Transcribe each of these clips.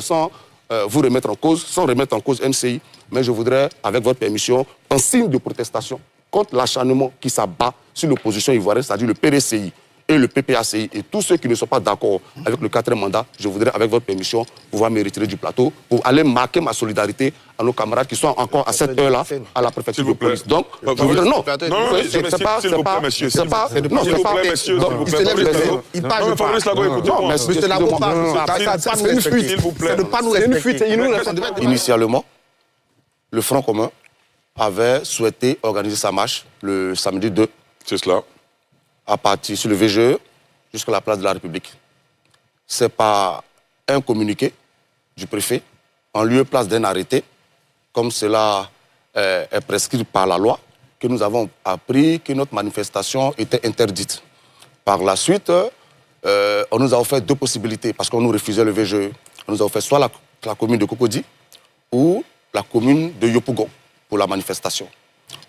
sans vous remettre en cause, sans remettre en cause MCI, mais je voudrais, avec votre permission, en signe de protestation contre l'acharnement qui s'abat sur l'opposition ivoirienne, c'est-à-dire le PDCI et le PPACI et tous ceux qui ne sont pas d'accord avec le 4e mandat, je voudrais, avec votre permission, pouvoir me retirer du plateau pour aller marquer ma solidarité à nos camarades qui sont encore à cette heure-là à la préfecture de police. Donc, je voudrais... Non, c'est pas... S'il vous plaît, monsieur. C'est pas... Non, c'est pas... Il parle de Fabrice Lago, écoutez-moi. Monsieur Lago, c'est une fuite. C'est de pas nous respecter. Initialement, le Front commun avait souhaité organiser sa marche le samedi 2. C'est cela. À partir sur le VGE jusqu'à la place de la République. C'est par un communiqué du préfet, en lieu et place d'un arrêté, comme cela est prescrit par la loi, que nous avons appris que notre manifestation était interdite. Par la suite, on nous a offert 2 possibilités, parce qu'on nous refusait le VGE. On nous a offert soit la commune de Cocody ou la commune de Yopougon pour la manifestation.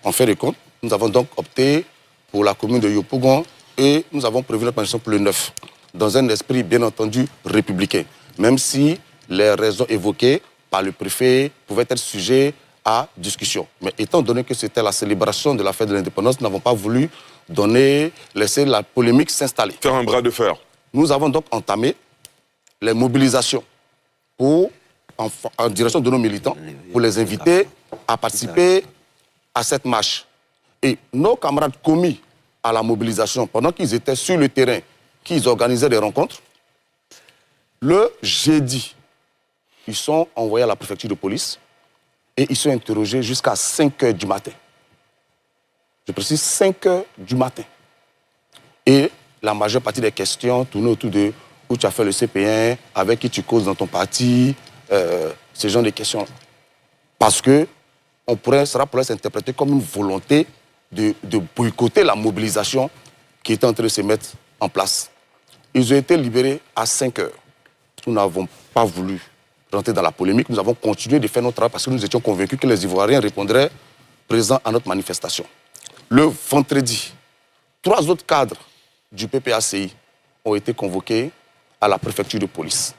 En fin de compte, nous avons donc opté pour la commune de Yopougon et nous avons prévu notre manifestation pour le 9, dans un esprit bien entendu républicain, même si les raisons évoquées par le préfet pouvaient être sujets à discussion. Mais étant donné que c'était la célébration de la fête de l'indépendance, nous n'avons pas voulu laisser la polémique s'installer. Faire un bras de fer. Nous avons donc entamé les mobilisations en direction de nos militants pour les inviter à participer à cette marche. Et nos camarades commis à la mobilisation, pendant qu'ils étaient sur le terrain, qu'ils organisaient des rencontres, le jeudi, ils sont envoyés à la préfecture de police et ils sont interrogés jusqu'à 5 h du matin. Je précise 5 h du matin. Et la majeure partie des questions tournaient autour de où tu as fait le CP1, avec qui tu causes dans ton parti, ce genre de questions. Parce que cela pourrait s'interpréter comme une volonté de boycotter la mobilisation qui était en train de se mettre en place. Ils ont été libérés à 5 h. Nous n'avons pas voulu rentrer dans la polémique. Nous avons continué de faire notre travail parce que nous étions convaincus que les Ivoiriens répondraient présents à notre manifestation. Le vendredi, 3 autres cadres du PPACI ont été convoqués à la préfecture de police.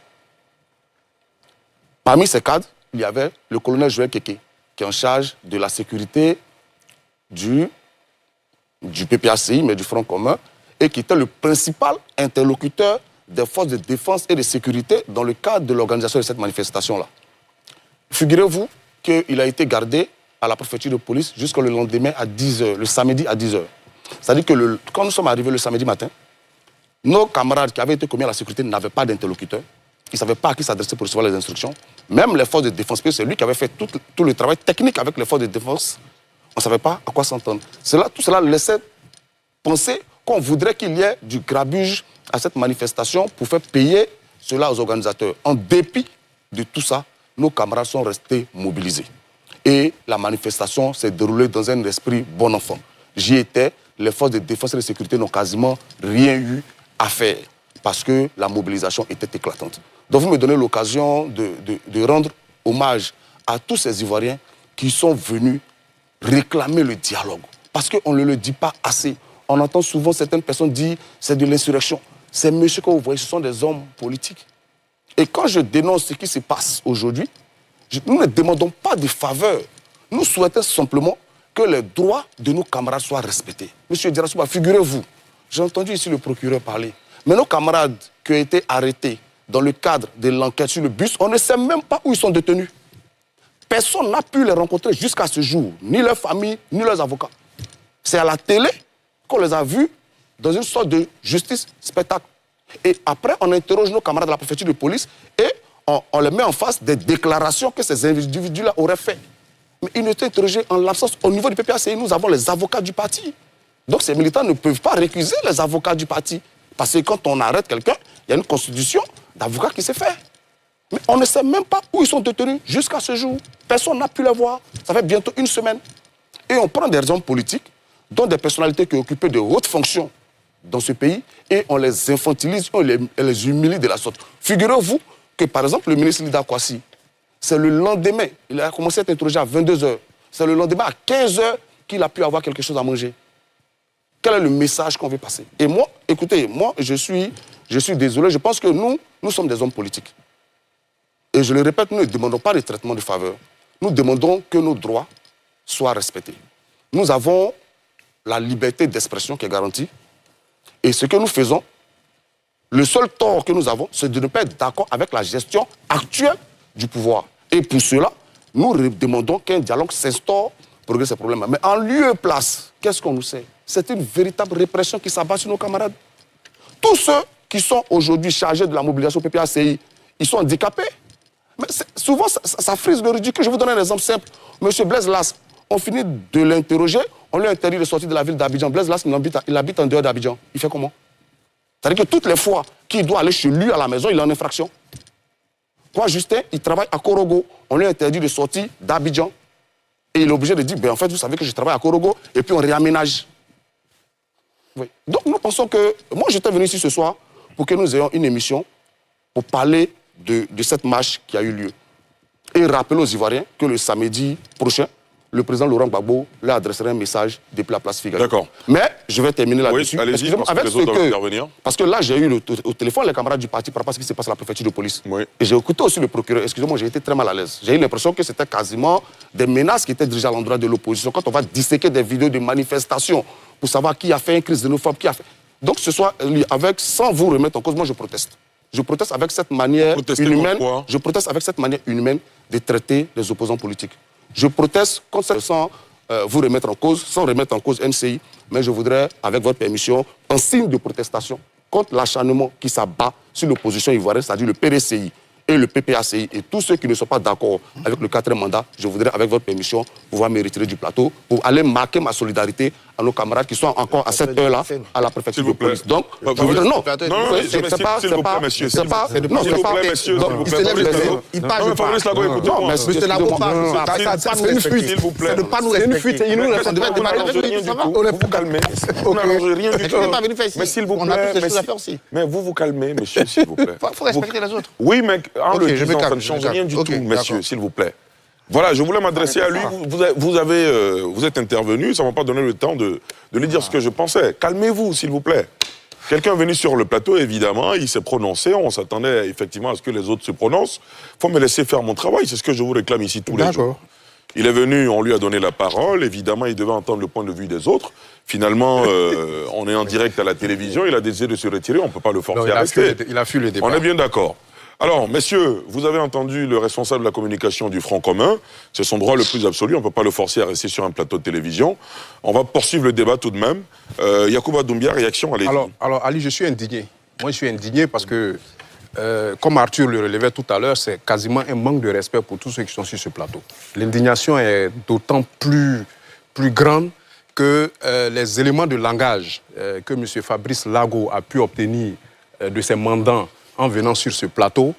Parmi ces cadres, il y avait le colonel Joël Keke, qui est en charge de la sécurité du PPACI, mais du Front commun, et qui était le principal interlocuteur des forces de défense et de sécurité dans le cadre de l'organisation de cette manifestation-là. Figurez-vous qu'il a été gardé à la préfecture de police jusqu'au lendemain à 10 h, le samedi à 10 h. C'est-à-dire que quand nous sommes arrivés le samedi matin, nos camarades qui avaient été commis à la sécurité n'avaient pas d'interlocuteur. Ils ne savaient pas à qui s'adresser pour recevoir les instructions. Même les forces de défense, parce que c'est lui qui avait fait tout le travail technique avec les forces de défense, on ne savait pas à quoi s'entendre. Tout cela laissait penser qu'on voudrait qu'il y ait du grabuge à cette manifestation pour faire payer cela aux organisateurs. En dépit de tout ça, nos camarades sont restés mobilisés. Et la manifestation s'est déroulée dans un esprit bon enfant. J'y étais, les forces de défense et de sécurité n'ont quasiment rien eu à faire parce que la mobilisation était éclatante. Donc vous me donnez l'occasion de rendre hommage à tous ces Ivoiriens qui sont venus réclamer le dialogue. Parce qu'on ne le dit pas assez. On entend souvent certaines personnes dire c'est de l'insurrection. Ces messieurs que vous voyez, ce sont des hommes politiques. Et quand je dénonce ce qui se passe aujourd'hui, nous ne demandons pas de faveur. Nous souhaitons simplement que les droits de nos camarades soient respectés. Monsieur Dirassouba, figurez-vous, j'ai entendu ici le procureur parler, mais nos camarades qui ont été arrêtés dans le cadre de l'enquête sur le bus, on ne sait même pas où ils sont détenus. Personne n'a pu les rencontrer jusqu'à ce jour, ni leur famille, ni leurs avocats. C'est à la télé qu'on les a vus dans une sorte de justice spectacle. Et après, on interroge nos camarades de la préfecture de police et on les met en face des déclarations que ces individus-là auraient faites. Mais ils étaient interrogés en l'absence. Au niveau du PPACI, nous avons les avocats du parti. Donc ces militants ne peuvent pas récuser les avocats du parti. Parce que quand on arrête quelqu'un, il y a une constitution d'avocats qui s'est faite. Mais on ne sait même pas où ils sont détenus jusqu'à ce jour. Personne n'a pu les voir. Ça fait bientôt une semaine. Et on prend des raisons politiques, dont des personnalités qui occupaient de hautes fonctions dans ce pays, et on les infantilise, on les humilie de la sorte. Figurez-vous que, par exemple, le ministre Lida Kwasi, c'est le lendemain, il a commencé à être interrogé à 22 h. C'est le lendemain à 15 h qu'il a pu avoir quelque chose à manger. Quel est le message qu'on veut passer? Et moi, écoutez, moi, je suis désolé, je pense que nous sommes des hommes politiques. Et je le répète, nous ne demandons pas de traitement de faveur. Nous demandons que nos droits soient respectés. Nous avons la liberté d'expression qui est garantie. Et ce que nous faisons, le seul tort que nous avons, c'est de ne pas être d'accord avec la gestion actuelle du pouvoir. Et pour cela, nous demandons qu'un dialogue s'instaure pour régler ces problèmes. Mais en lieu et place, qu'est-ce qu'on nous sait? C'est une véritable répression qui s'abat sur nos camarades. Tous ceux qui sont aujourd'hui chargés de la mobilisation PPACI, ils sont handicapés. Mais souvent, ça frise le ridicule. Je vais vous donner un exemple simple. Monsieur Blaise Las, on finit de l'interroger, on lui interdit de sortir de la ville d'Abidjan. Blaise Las, il habite en dehors d'Abidjan. Il fait comment? C'est-à-dire que toutes les fois qu'il doit aller chez lui à la maison, il est en infraction. Quoi, Justin, il travaille à Korogo. On lui interdit de sortir d'Abidjan. Et il est obligé de dire, ben, en fait, vous savez que je travaille à Korogo, et puis on réaménage. Oui. Donc nous pensons que... Moi, j'étais venu ici ce soir pour que nous ayons une émission pour parler de cette marche qui a eu lieu. Et rappeler aux Ivoiriens que le samedi prochain, le président Laurent Gbagbo leur adresserait un message depuis la place Figaro. D'accord. Mais je vais terminer là-dessus. Oui, allez-y, parce que là, j'ai eu au téléphone les camarades du parti par rapport à ce qui s'est passé à la préfecture de police. Oui. Et j'ai écouté aussi le procureur. Excusez-moi, j'ai été très mal à l'aise. J'ai eu l'impression que c'était quasiment des menaces qui étaient dirigées à l'endroit de l'opposition. Quand on va disséquer des vidéos de manifestations pour savoir qui a fait une crise xénophobe, qui a fait... Donc ce soir, sans vous remettre en cause, moi je proteste. Je proteste avec cette manière inhumaine. Je proteste avec cette manière inhumaine de traiter les opposants politiques. Je proteste sans vous remettre en cause, sans remettre en cause NCI, mais je voudrais, avec votre permission, en signe de protestation contre l'acharnement qui s'abat sur l'opposition ivoirienne, c'est-à-dire le PDCI et le PPACI, et tous ceux qui ne sont pas d'accord avec le 4e mandat, je voudrais, avec votre permission, pouvoir me retirer du plateau pour aller marquer ma solidarité à nos camarades qui sont encore à cette heure-là à la préfecture de police. Donc, non, c'est pas... C'est pas... Monsieur, s'il vous plaît, monsieur. Il parle pas. Non, mais monsieur Labo parle. C'est une fuite. S'il vous plaît. C'est de pas nous respecter. Il nous respecte. On vous calmez. On n'arrange rien du tout. Mais s'il vous plaît, mais vous vous calmez, monsieur, s'il vous plaît. Il faut respecter les autres. Oui, mais en le disant, ça ne change rien du tout, messieurs, s'il vous plaît. Voilà, je voulais m'adresser à lui. Vous êtes intervenu, ça ne m'a pas donné le temps de lui dire ce que je pensais. Calmez-vous, s'il vous plaît. Quelqu'un est venu sur le plateau, évidemment, il s'est prononcé, on s'attendait effectivement à ce que les autres se prononcent. Il faut me laisser faire mon travail, c'est ce que je vous réclame ici tous les jours. Il est venu, on lui a donné la parole, évidemment, il devait entendre le point de vue des autres. Finalement, on est en direct à la télévision, il a décidé de se retirer, on ne peut pas le forcer à rester. Il a fui le débat. On est bien d'accord. Alors, messieurs, vous avez entendu le responsable de la communication du Front commun. C'est son droit le plus absolu. On ne peut pas le forcer à rester sur un plateau de télévision. On va poursuivre le débat tout de même. Yacouba Doumbia, réaction, allez-y. Alors, Ali, je suis indigné. Moi, je suis indigné parce que, comme Arthur le relevait tout à l'heure, c'est quasiment un manque de respect pour tous ceux qui sont sur ce plateau. L'indignation est d'autant plus grande que les éléments de langage que M. Fabrice Lago a pu obtenir de ses mandants en venant sur ce plateau,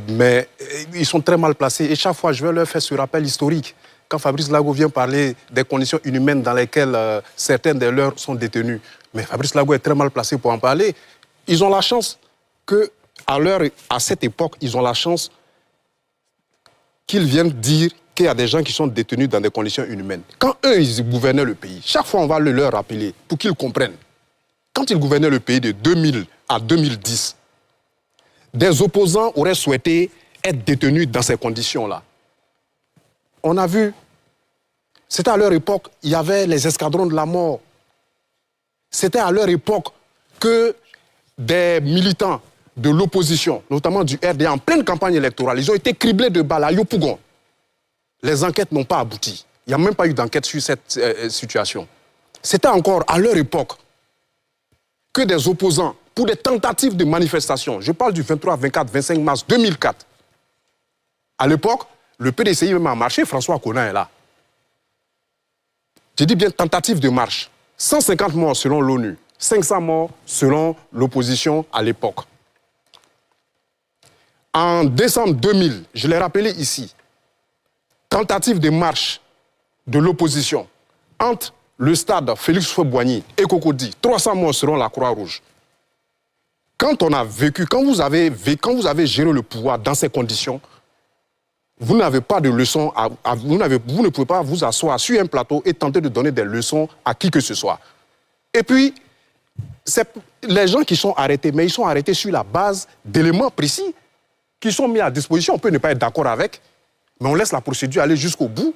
mais ils sont très mal placés. Et chaque fois, je vais leur faire ce rappel historique. Quand Fabrice Lago vient parler des conditions inhumaines dans lesquelles certains des leurs sont détenus, mais Fabrice Lago est très mal placé pour en parler. Ils ont la chance à cette époque, ils ont la chance qu'ils viennent dire qu'il y a des gens qui sont détenus dans des conditions inhumaines. Quand eux, ils gouvernaient le pays, chaque fois, on va le leur rappeler pour qu'ils comprennent. Quand ils gouvernaient le pays de 2000 à 2010, des opposants auraient souhaité être détenus dans ces conditions-là. On a vu, c'était à leur époque, il y avait les escadrons de la mort. C'était à leur époque que des militants de l'opposition, notamment du RDA, en pleine campagne électorale, ils ont été criblés de balles à Yopougon. Les enquêtes n'ont pas abouti. Il n'y a même pas eu d'enquête sur cette situation. C'était encore à leur époque que des opposants, pour des tentatives de manifestation, je parle du 23, 24, 25 mars 2004. À l'époque, le PDCI même a marché, François Konan est là. Je dis bien tentative de marche. 150 morts selon l'ONU, 500 morts selon l'opposition à l'époque. En décembre 2000, je l'ai rappelé ici, tentative de marche de l'opposition entre le stade Félix Houphouët-Boigny et Cocody, 300 morts selon la Croix-Rouge. Quand vous avez géré le pouvoir dans ces conditions, vous n'avez pas de leçons, vous ne pouvez pas vous asseoir sur un plateau et tenter de donner des leçons à qui que ce soit. Et puis, les gens qui sont arrêtés, mais ils sont arrêtés sur la base d'éléments précis. qui sont mis à disposition. On peut ne pas être d'accord avec, mais on laisse la procédure aller jusqu'au bout.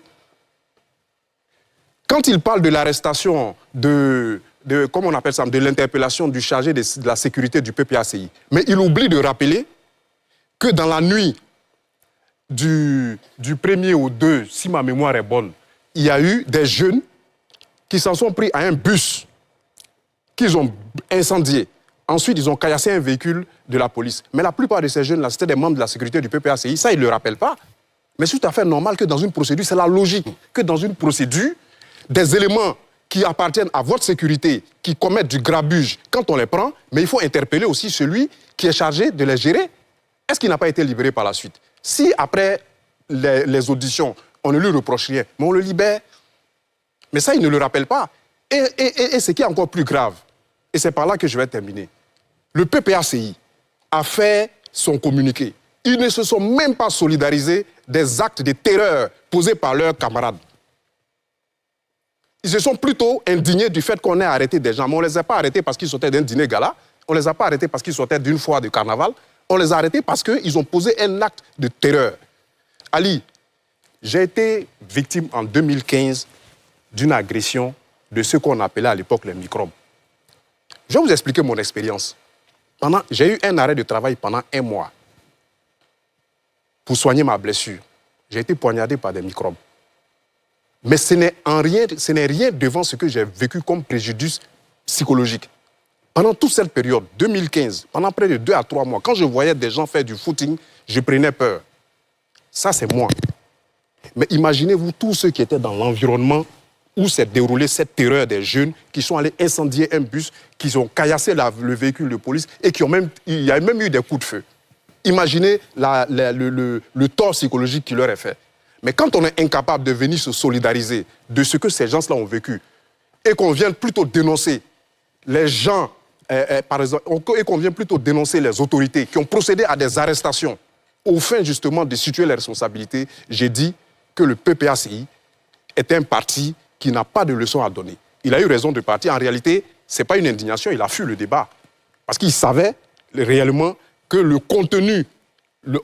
Quand il parle de l'arrestation, comment on appelle ça, de l'interpellation du chargé de la sécurité du PPACI, mais il oublie de rappeler que dans la nuit du 1er au 2, si ma mémoire est bonne, il y a eu des jeunes qui s'en sont pris à un bus qu'ils ont incendié. Ensuite, ils ont caillassé un véhicule de la police. Mais la plupart de ces jeunes-là, c'était des membres de la sécurité du PPACI. Ça, ils ne le rappellent pas. Mais c'est tout à fait normal que dans une procédure, c'est la logique, que dans une procédure, des éléments qui appartiennent à votre sécurité, qui commettent du grabuge, quand on les prend, mais il faut interpeller aussi celui qui est chargé de les gérer. Est-ce qu'il n'a pas été libéré par la suite? Si après les auditions, on ne lui reproche rien, mais on le libère, mais ça, il ne le rappelle pas. Et ce qui est encore plus grave, et c'est par là que je vais terminer, le PPACI a fait son communiqué. Ils ne se sont même pas solidarisés des actes de terreur posés par leurs camarades. Ils se sont plutôt indignés du fait qu'on ait arrêté des gens. Mais on ne les a pas arrêtés parce qu'ils sortaient d'un dîner gala. On ne les a pas arrêtés parce qu'ils sortaient d'une foire de carnaval. On les a arrêtés parce qu'ils ont posé un acte de terreur. Ali, j'ai été victime en 2015 d'une agression de ce qu'on appelait à l'époque les microbes. Je vais vous expliquer mon expérience. J'ai eu un arrêt de travail pendant 1 mois pour soigner ma blessure. J'ai été poignardé par des microbes. Mais ce n'est rien devant ce que j'ai vécu comme préjudice psychologique. Pendant toute cette période, 2015, pendant près de 2 à 3 mois, quand je voyais des gens faire du footing, je prenais peur. Ça, c'est moi. Mais imaginez-vous tous ceux qui étaient dans l'environnement où s'est déroulée cette terreur des jeunes qui sont allés incendier un bus, qui ont caillassé le véhicule de police et il y a même eu des coups de feu. Imaginez le tort psychologique qui leur est fait. Mais quand on est incapable de venir se solidariser de ce que ces gens-là ont vécu et qu'on vient plutôt dénoncer les gens, par exemple, et qu'on vient plutôt dénoncer les autorités qui ont procédé à des arrestations au fin justement de situer les responsabilités, j'ai dit que le PPACI est un parti qui n'a pas de leçon à donner. Il a eu raison de partir. En réalité, ce n'est pas une indignation, il a fui le débat. Parce qu'il savait réellement que le contenu,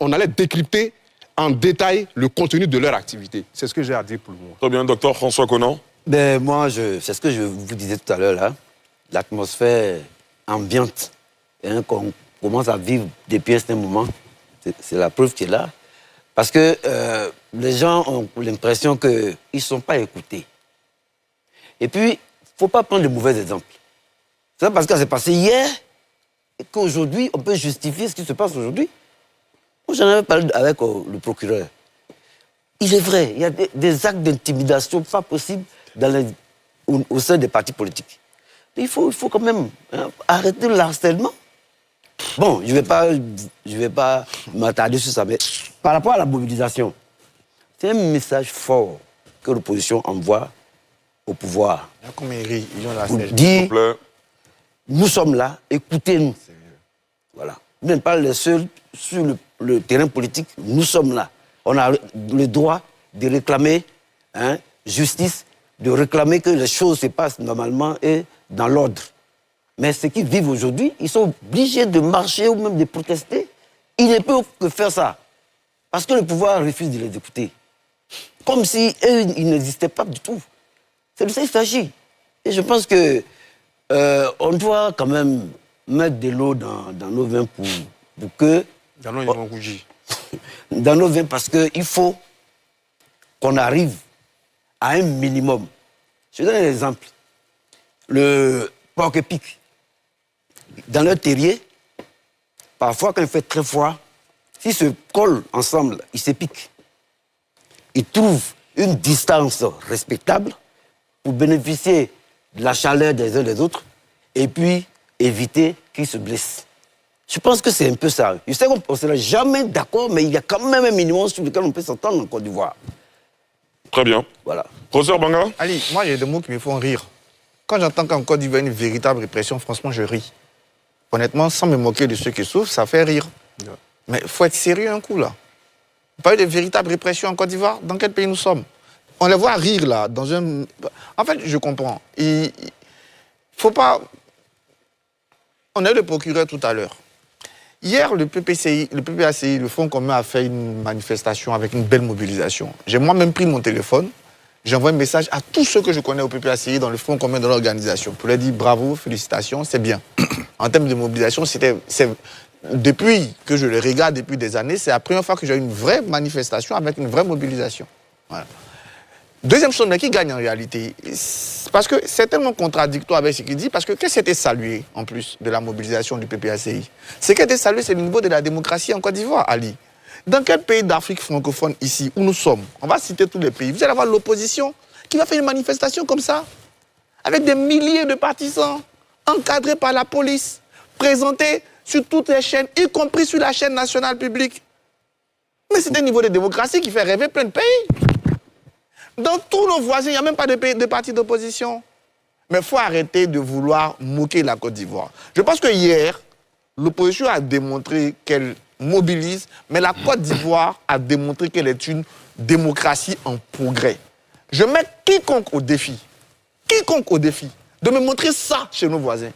on allait décrypter en détail le contenu de leur activité. C'est ce que j'ai à dire pour le moment. Très bien, docteur François Conan. Ben, moi, c'est ce que je vous disais tout à l'heure, là. L'atmosphère ambiante qu'on commence à vivre depuis un certain moment, c'est la preuve qui est là. Parce que les gens ont l'impression qu'ils ne sont pas écoutés. Et puis, il ne faut pas prendre de mauvais exemples. C'est pas parce que ça s'est passé hier et qu'aujourd'hui, on peut justifier ce qui se passe aujourd'hui. Moi, j'en avais parlé avec le procureur. Il est vrai, il y a des actes d'intimidation pas possibles au sein des partis politiques. Mais il faut quand même arrêter le harcèlement. Bon, je ne vais pas m'attarder sur ça, mais par rapport à la mobilisation, c'est un message fort que l'opposition envoie au pouvoir. Comme ils ont la pour dire, nous sommes là, écoutez-nous. Voilà. Vous n'êtes pas les seuls sur le terrain politique, nous sommes là. On a le droit de réclamer justice, de réclamer que les choses se passent normalement et dans l'ordre. Mais ceux qui vivent aujourd'hui, ils sont obligés de marcher ou même de protester. Ils ne peuvent que faire ça. Parce que le pouvoir refuse de les écouter. Comme si eux, ils n'existaient pas du tout. C'est de ça qu'il s'agit. Et je pense que on doit quand même mettre de l'eau dans nos vins pour que... Dans nos rougis. Dans nos vins, parce qu'il faut qu'on arrive à un minimum. Je donne un exemple. Le porc-épic, dans leur terrier, parfois quand il fait très froid, s'ils se collent ensemble, ils se piquent. Ils trouvent une distance respectable pour bénéficier de la chaleur des uns des autres et puis éviter qu'ils se blessent. Je pense que c'est un peu ça. Je sais qu'on ne sera jamais d'accord, mais il y a quand même un minimum sur lequel on peut s'entendre en Côte d'Ivoire. Très bien. Voilà. Professeur Banga. Ali, moi, il y a des mots qui me font rire. Quand j'entends qu'en Côte d'Ivoire, il y a une véritable répression, franchement, je ris. Honnêtement, sans me moquer de ceux qui souffrent, ça fait rire. Ouais. Mais il faut être sérieux un coup, là. Vous parlez de véritable répression en Côte d'Ivoire? Dans quel pays nous sommes? On les voit rire, là, dans un... En fait, je comprends. Il faut pas... On a eu le procureur tout à l'heure. Hier, le PPACI, le Front commun, a fait une manifestation avec une belle mobilisation. J'ai moi-même pris mon téléphone, j'ai envoyé un message à tous ceux que je connais au PPACI, dans le Front commun de l'organisation, pour leur dire bravo, félicitations, c'est bien. En termes de mobilisation, depuis que je le regarde depuis des années, c'est la première fois que j'ai une vraie manifestation avec une vraie mobilisation. Voilà. Deuxième chose, mais qui gagne en réalité? Parce que c'est tellement contradictoire avec ce qu'il dit, parce que qu'est-ce qui était salué, en plus de la mobilisation du PPACI? Ce qui a été salué, c'est le niveau de la démocratie en Côte d'Ivoire, Ali. Dans quel pays d'Afrique francophone, ici, où nous sommes, on va citer tous les pays, vous allez avoir l'opposition qui va faire une manifestation comme ça, avec des milliers de partisans, encadrés par la police, présentés sur toutes les chaînes, y compris sur la chaîne nationale publique. Mais c'est un niveau de démocratie qui fait rêver plein de pays. Dans tous nos voisins, il n'y a même pas de parti d'opposition. Mais il faut arrêter de vouloir moquer la Côte d'Ivoire. Je pense que hier, l'opposition a démontré qu'elle mobilise, mais la Côte d'Ivoire a démontré qu'elle est une démocratie en progrès. Je mets quiconque au défi de me montrer ça chez nos voisins.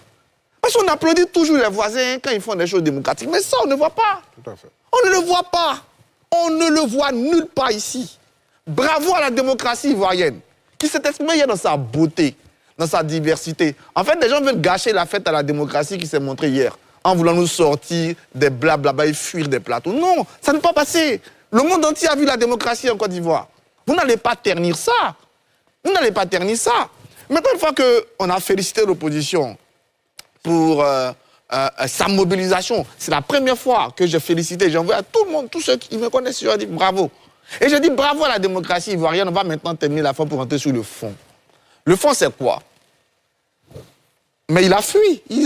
Parce qu'on applaudit toujours les voisins quand ils font des choses démocratiques, mais ça, on ne voit pas. Tout à fait. On ne le voit pas. On ne le voit nulle part ici. Bravo à la démocratie ivoirienne, qui s'est exprimée hier dans sa beauté, dans sa diversité. En fait, les gens veulent gâcher la fête à la démocratie qui s'est montrée hier, en voulant nous sortir des blablabla et fuir des plateaux. Non, ça n'est pas passé. Le monde entier a vu la démocratie en Côte d'Ivoire. Vous n'allez pas ternir ça. Vous n'allez pas ternir ça. Maintenant, une fois qu'on a félicité l'opposition pour sa mobilisation, c'est la première fois que j'ai félicité, j'ai envoyé à tout le monde, tous ceux qui me connaissent, je leur ai dit bravo. Et je dis bravo à la démocratie ivoirienne. On va maintenant terminer la fin pour rentrer sur le fond. Le fond, c'est quoi? Mais il a fui. Oui.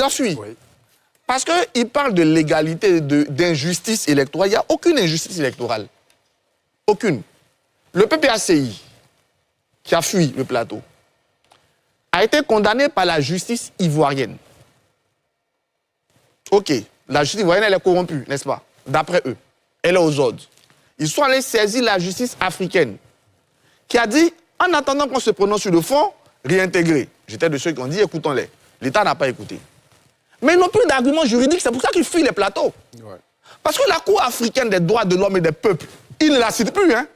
Parce qu'il parle de légalité, d'injustice électorale. Il n'y a aucune injustice électorale. Aucune. Le PPACI, qui a fui le plateau, a été condamné par la justice ivoirienne. OK. La justice ivoirienne, elle est corrompue, n'est-ce pas? D'après eux. Elle est aux ordres. Ils sont allés saisir la justice africaine, qui a dit, en attendant qu'on se prononce sur le fond, réintégrer. J'étais de ceux qui ont dit, écoutons-les. L'État n'a pas écouté. Mais ils n'ont plus d'arguments juridiques, c'est pour ça qu'ils fuient les plateaux. Ouais. Parce que la Cour africaine des droits de l'homme et des peuples, ils ne la citent plus. Hein.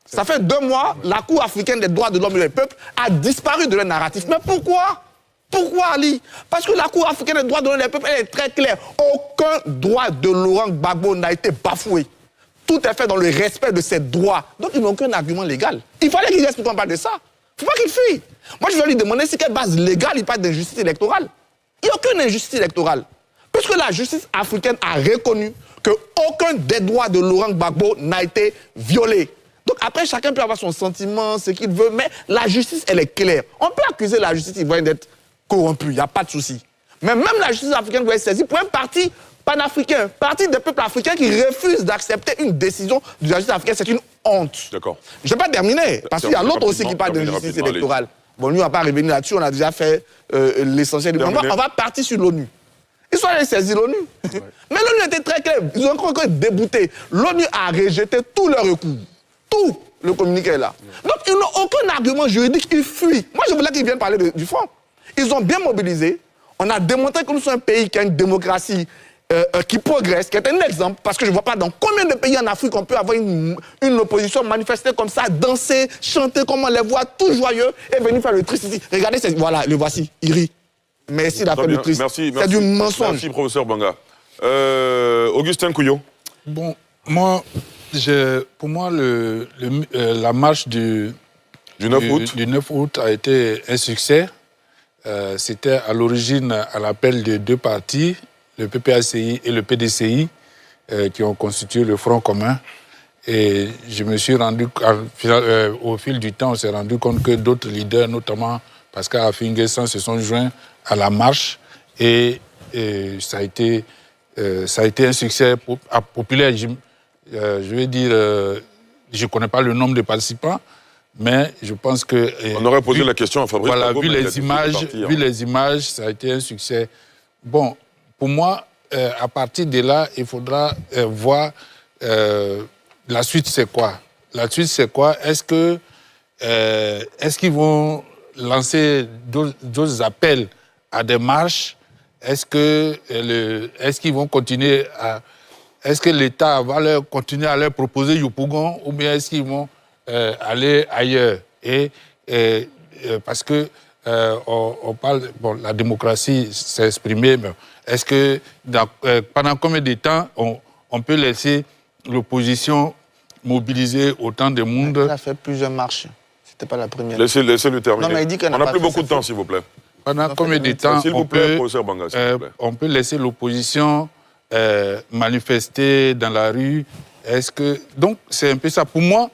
Ça fait 2 mois, la Cour africaine des droits de l'homme et des peuples a disparu de leur narratif. Mais pourquoi? Pourquoi, Ali? Parce que la Cour africaine des droits de l'homme et des peuples, elle est très claire. Aucun droit de Laurent Gbagbo n'a été bafoué. Tout est fait dans le respect de ses droits. Donc, ils n'ont aucun argument légal. Il fallait qu'il reste pour qu'on parle de ça. Il ne faut pas qu'il fuit. Moi, je vais lui demander si quelle base légale il parle d'injustice électorale. Il n'y a aucune injustice électorale. Puisque la justice africaine a reconnu qu'aucun des droits de Laurent Gbagbo n'a été violé. Donc, après, chacun peut avoir son sentiment, ce qu'il veut, mais la justice, elle est claire. On peut accuser la justice ivoirienne d'être corrompue, il n'y a pas de souci. Mais même la justice africaine doit être saisie pour un parti panafricain, parti des peuples africains qui refusent d'accepter une décision de la justice africaine, c'est une honte. D'accord. Je ne vais pas terminer, parce qu'il y a l'autre aussi qui parle de justice électorale. Bon, nous, on ne va pas revenir là-dessus, on a déjà fait l'essentiel du moment. On va partir sur l'ONU. Ils sont allés saisir l'ONU. Ouais. Mais l'ONU était très claire, ils ont encore débouté. L'ONU a rejeté tous leurs recours. Tout le communiqué est là. Ouais. Donc, ils n'ont aucun argument juridique, ils fuient. Moi, je voulais qu'ils viennent parler du fond. Ils ont bien mobilisé. On a démontré que nous sommes un pays qui a une démocratie qui progresse, qui est un exemple, parce que je ne vois pas dans combien de pays en Afrique on peut avoir une opposition manifester comme ça, danser, chanter comme on les voit, tout joyeux, et venir faire le triste ici. Regardez, voilà, le voici, il rit. Merci d'avoir fait le triste. C'est du mensonge. Merci, professeur Banga. Augustin Couillon. Bon, moi, pour moi, la marche du 9 août a été un succès. C'était à l'origine à l'appel de 2 partis, le PPACI et le PDCI, qui ont constitué le Front commun. Et je me suis rendu, au fil du temps, on s'est rendu compte que d'autres leaders, notamment Pascal Affi-N'Guessan, se sont joints à la marche. Et ça a été un succès populaire. Je vais dire, je ne connais pas le nombre de participants, mais je pense que... On aurait posé la question à Fabrice. Voilà, vu les images, ça a été un succès. Bon, pour moi, à partir de là, il faudra voir la suite, c'est quoi? La suite, c'est quoi? Est-ce qu'ils vont lancer d'autres appels à des marches est-ce qu'ils vont continuer à... Est-ce que l'État va continuer à leur proposer Yopougon ou bien est-ce qu'ils vont aller ailleurs? Parce que on parle... Bon, la démocratie s'est exprimée, mais est-ce que pendant combien de temps on peut laisser l'opposition mobiliser autant de monde? On a fait plusieurs marches. C'était pas la première. Laissez-le terminer. Non, mais il dit qu'on on n'a plus beaucoup de temps, s'il vous plaît. Pendant combien de temps on peut laisser l'opposition manifester dans la rue? Donc, c'est un peu ça. Pour moi,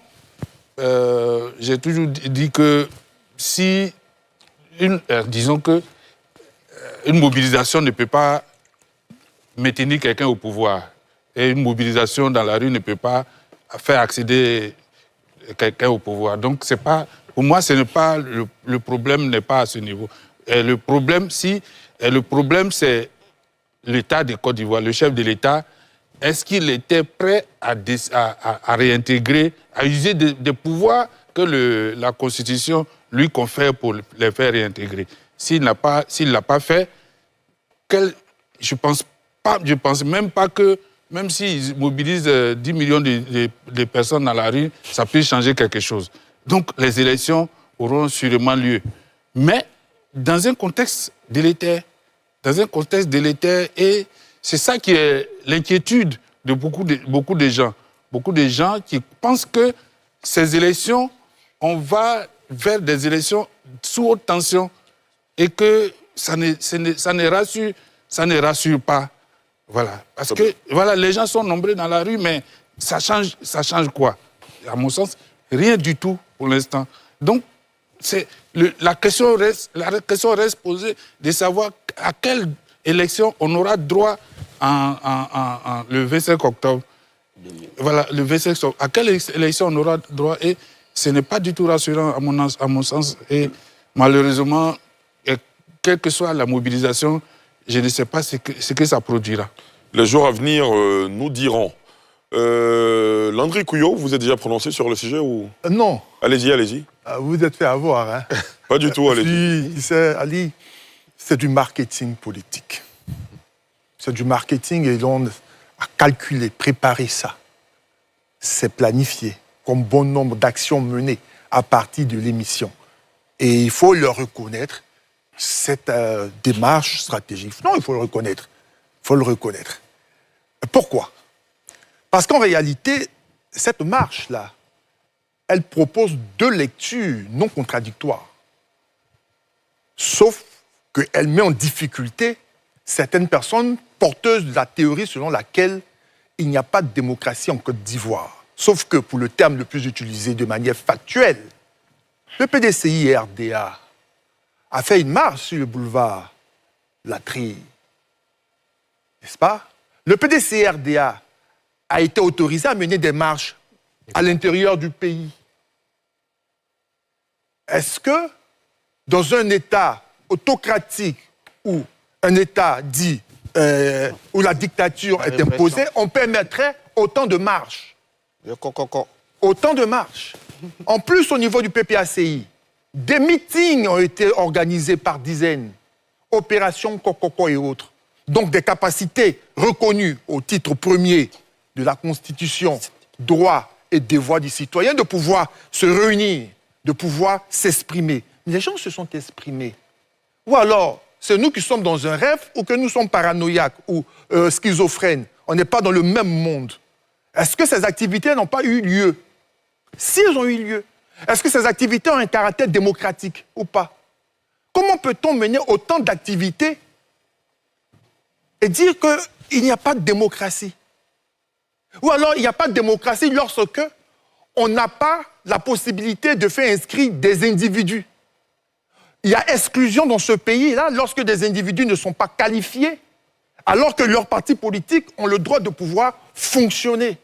j'ai toujours dit que si, disons que une mobilisation ne peut pas maintenir quelqu'un au pouvoir, et une mobilisation dans la rue ne peut pas faire accéder quelqu'un au pouvoir. Donc, c'est pas, pour moi, ce n'est pas le problème n'est pas à ce niveau. Et le problème, c'est l'État de Côte d'Ivoire, le chef de l'État. Est-ce qu'il était prêt à réintégrer, à user des pouvoirs que la Constitution lui confère pour les faire réintégrer? S'il ne l'a pas fait, je pense même pas que, même s'ils mobilisent 10 millions de personnes dans la rue, ça puisse changer quelque chose. Donc, les élections auront sûrement lieu. Mais dans un contexte délétère, et c'est ça qui est l'inquiétude de beaucoup de gens. Beaucoup de gens qui pensent que ces élections, on va vers des élections sous haute tension et que ça ne rassure pas. Voilà. Parce que voilà, les gens sont nombreux dans la rue, mais ça change quoi? À mon sens, rien du tout pour l'instant. Donc, la question reste posée de savoir à quelle élection on aura droit le 25 octobre. Voilà, le 25 octobre. À quelle élection on aura droit? Et ce n'est pas du tout rassurant à mon sens. Et malheureusement, quelle que soit la mobilisation, je ne sais pas ce que ça produira. Les jours à venir nous diront. Landry Couillot, vous êtes déjà prononcé sur le sujet ou... Non. Allez-y. Vous êtes fait avoir. Hein. Pas du tout, allez-y. Ali, c'est du marketing politique. C'est du marketing et l'on a calculé, préparé ça. C'est planifié, comme bon nombre d'actions menées à partir de l'émission. Et il faut leur reconnaître cette démarche stratégique. Non, il faut le reconnaître. Il faut le reconnaître. Pourquoi? Parce qu'en réalité, cette marche-là, elle propose deux lectures non contradictoires. Sauf qu'elle met en difficulté certaines personnes porteuses de la théorie selon laquelle il n'y a pas de démocratie en Côte d'Ivoire. Sauf que, pour le terme le plus utilisé de manière factuelle, le PDCI-RDA a fait une marche sur le boulevard Latry. N'est-ce pas? Le PDCI-RDA a été autorisé à mener des marches à l'intérieur du pays. Est-ce que, dans un État autocratique où un État dit, où la dictature est imposée, on permettrait autant de marches? Autant de marches. En plus, au niveau du PPACI, des meetings ont été organisés par dizaines. Opération Kokoko et autres. Donc des capacités reconnues au titre premier de la Constitution, droits et devoirs du citoyen, de pouvoir se réunir, de pouvoir s'exprimer. Les gens se sont exprimés. Ou alors, c'est nous qui sommes dans un rêve ou que nous sommes paranoïaques ou schizophrènes. On n'est pas dans le même monde. Est-ce que ces activités n'ont pas eu lieu? Si elles ont eu lieu, est-ce que ces activités ont un caractère démocratique ou pas? Comment peut-on mener autant d'activités et dire qu'il n'y a pas de démocratie? Ou alors il n'y a pas de démocratie lorsque on n'a pas la possibilité de faire inscrire des individus. Il y a exclusion dans ce pays-là lorsque des individus ne sont pas qualifiés, alors que leurs partis politiques ont le droit de pouvoir fonctionner.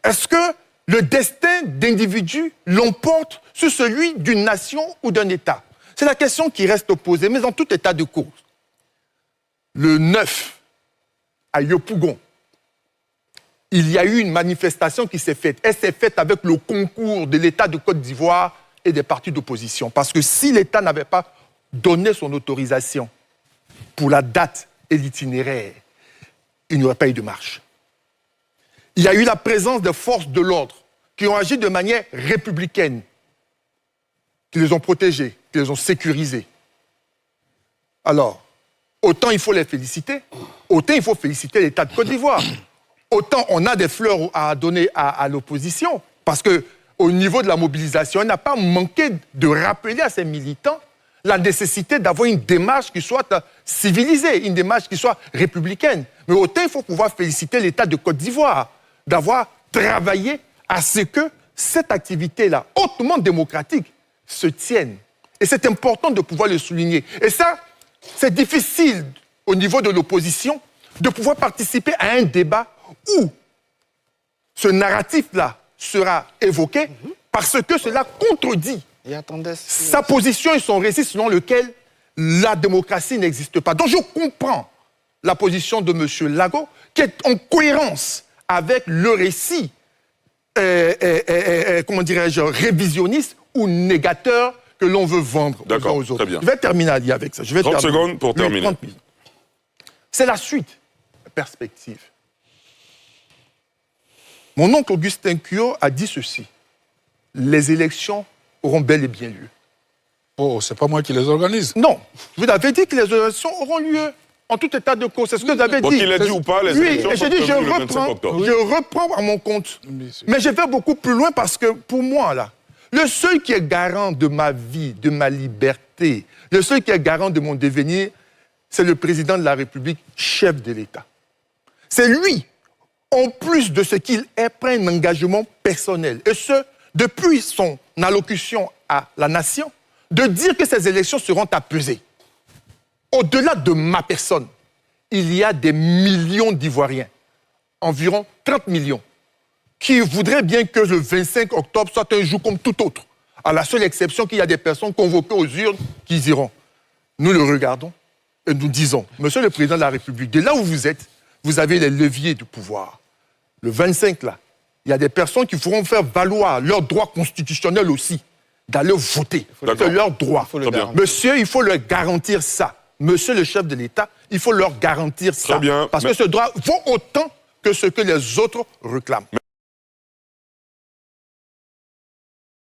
Est-ce que le destin d'individus l'emporte sur celui d'une nation ou d'un État? C'est la question qui reste posée, mais en tout état de cause. Le 9, à Yopougon, il y a eu une manifestation qui s'est faite. Elle s'est faite avec le concours de l'État de Côte d'Ivoire et des partis d'opposition. Parce que si l'État n'avait pas donné son autorisation, pour la date et l'itinéraire, il n'y aurait pas eu de marche. Il y a eu la présence de forces de l'ordre qui ont agi de manière républicaine, qui les ont protégés, qui les ont sécurisés. Alors, autant il faut les féliciter, autant il faut féliciter l'État de Côte d'Ivoire. Autant on a des fleurs à donner à l'opposition, parce qu'au niveau de la mobilisation, on n'a pas manqué de rappeler à ces militants la nécessité d'avoir une démarche qui soit civilisée, une démarche qui soit républicaine. Mais autant il faut pouvoir féliciter l'État de Côte d'Ivoire d'avoir travaillé à ce que cette activité-là, hautement démocratique, se tienne. Et c'est important de pouvoir le souligner. Et ça, c'est difficile au niveau de l'opposition de pouvoir participer à un débat où ce narratif-là sera évoqué parce que cela contredit sa position et son récit selon lequel la démocratie n'existe pas. Donc je comprends la position de M. Lago qui est en cohérence avec le récit, comment dirais-je, révisionniste ou négateur que l'on veut vendre aux uns aux autres. Très bien. Je vais terminer Ali, avec ça. 30 secondes pour terminer. C'est la suite, la perspective. Mon oncle Augustin Cuyo a dit ceci. Les élections auront bel et bien lieu. Oh, c'est pas moi qui les organise. Non, vous avez dit que les élections auront lieu en tout état de cause. C'est ce que vous avez dit. Qu'il ait dit ou pas, les élections oui, et j'ai dit, je reprends à mon compte. Mais je vais beaucoup plus loin parce que pour moi, là, le seul qui est garant de ma vie, de ma liberté, le seul qui est garant de mon devenir, c'est le président de la République, chef de l'État. C'est lui, en plus de ce qu'il est, prend un engagement personnel. Et ce, depuis son allocution à la nation, de dire que ces élections seront apaisées. Au-delà de ma personne, il y a des millions d'Ivoiriens, environ 30 millions, qui voudraient bien que le 25 octobre soit un jour comme tout autre, à la seule exception qu'il y a des personnes convoquées aux urnes qui iront. Nous le regardons et nous disons, Monsieur le Président de la République, de là où vous êtes, vous avez les leviers du pouvoir. Le 25, là, il y a des personnes qui feront faire valoir leur droit constitutionnel aussi, d'aller voter. C'est leur droit. Monsieur, il faut leur garantir ça. Monsieur le chef de l'État, il faut leur garantir ça. Parce que ce droit vaut autant que ce que les autres réclament.